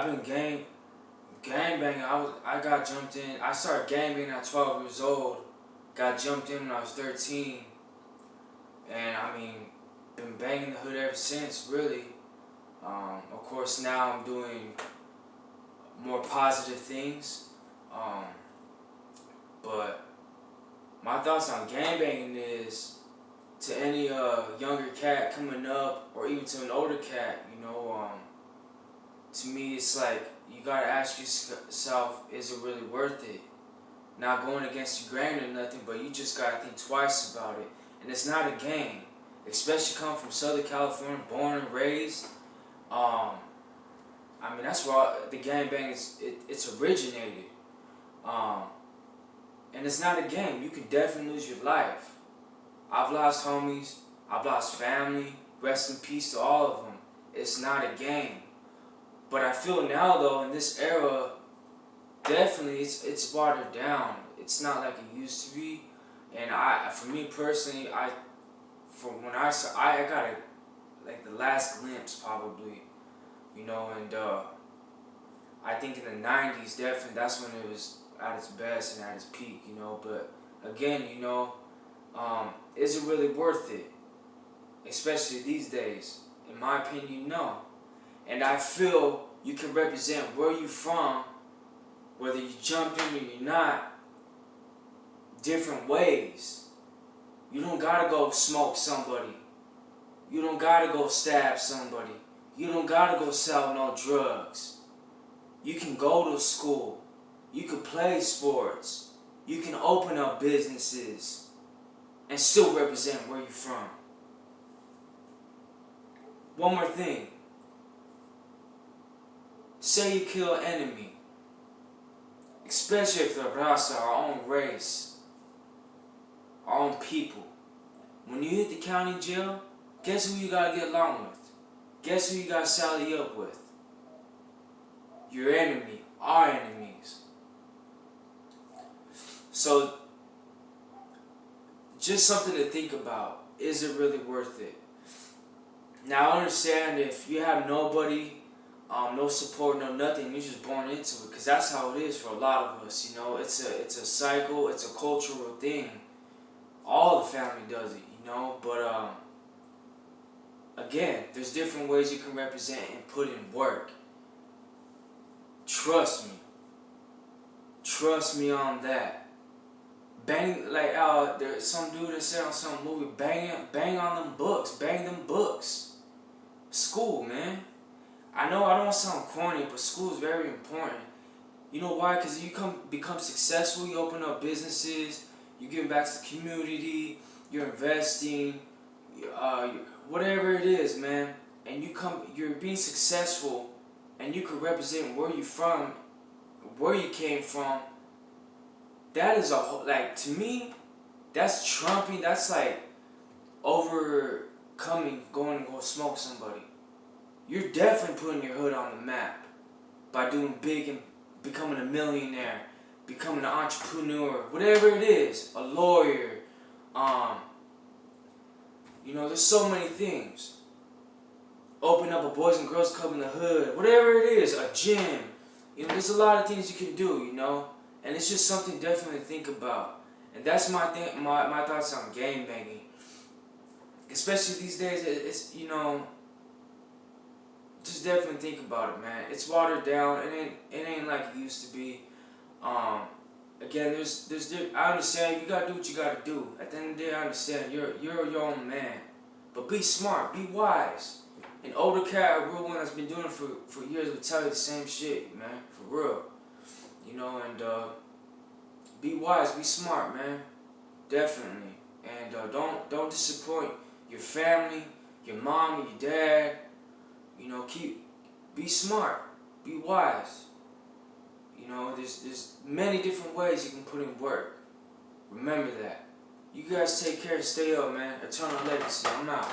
I've been gang banging. I got jumped in. I started gang banging at 12 years old. Got jumped in when I was 13, and I mean, been banging the hood ever since. Really. Of course, now I'm doing more positive things. But my thoughts on gang banging is, to any younger cat coming up, or even to an older cat, to me it's like, you gotta ask yourself, is it really worth it? Not going against your grain or nothing, but you just gotta think twice about it. And it's not a game, especially coming from Southern California, born and raised. I mean, that's where the gangbang it's originated. And it's not a game. You could definitely lose your life. I've lost homies. I've lost family. Rest in peace to all of them. It's not a game. But I feel now, though, in this era, definitely it's watered down. It's not like it used to be. And for me personally, I got like the last glimpse probably, and I think in the 90s definitely that's when it was at its best and at its peak, but again, is it really worth it? Especially these days. In my opinion, no. And I feel you can represent where you're from, whether you jump in or you're not, different ways. You don't gotta go smoke somebody. You don't gotta go stab somebody. You don't gotta go sell no drugs. You can go to school. You can play sports. You can open up businesses and still represent where you're from. One more thing. Say you kill an enemy, especially if they're Rasa, our own race, our own people. When you hit the county jail, guess who you gotta get along with? Guess who you gotta sally up with? Your enemy, our enemies. So, just something to think about. Is it really worth it? Now, I understand if you have nobody, no support, no nothing, you're just born into it, because that's how it is for a lot of us. It's a cycle, it's a cultural thing. All the family does it, but again, there's different ways you can represent and put in work. Trust me. Trust me on that. Bang, like there's some dude that said on some movie, bang on them books, bang them books. School, man. I know I don't want to sound corny, but school is very important. You know why? Because you become successful, you open up businesses, you give back to the community, you're investing, whatever it is, man, and you're being successful, and you can represent where you're from, where you came from. That is to me, that's trumping. That's like overcoming going and go smoke somebody. You're definitely putting your hood on the map by doing big and becoming a millionaire, becoming an entrepreneur, whatever it is, a lawyer. There's so many things. Open up a Boys and Girls Club in the hood, whatever it is, a gym. There's a lot of things you can do, and it's just something definitely to think about. And that's my thoughts on gang banging. Especially these days, it's just definitely think about it, man. It's watered down. It ain't like it used to be. Again, I understand you gotta do what you gotta do. At the end of the day, I understand you're your own man, but be smart, be wise. An older cat, a real one that's been doing it for years, will tell you the same shit, man, for real. And be wise, be smart, man, definitely. And don't disappoint your family, your mom, your dad. Be smart, be wise. There's many different ways you can put in work. Remember that. You guys take care and stay up, man. Eternal legacy. I'm out.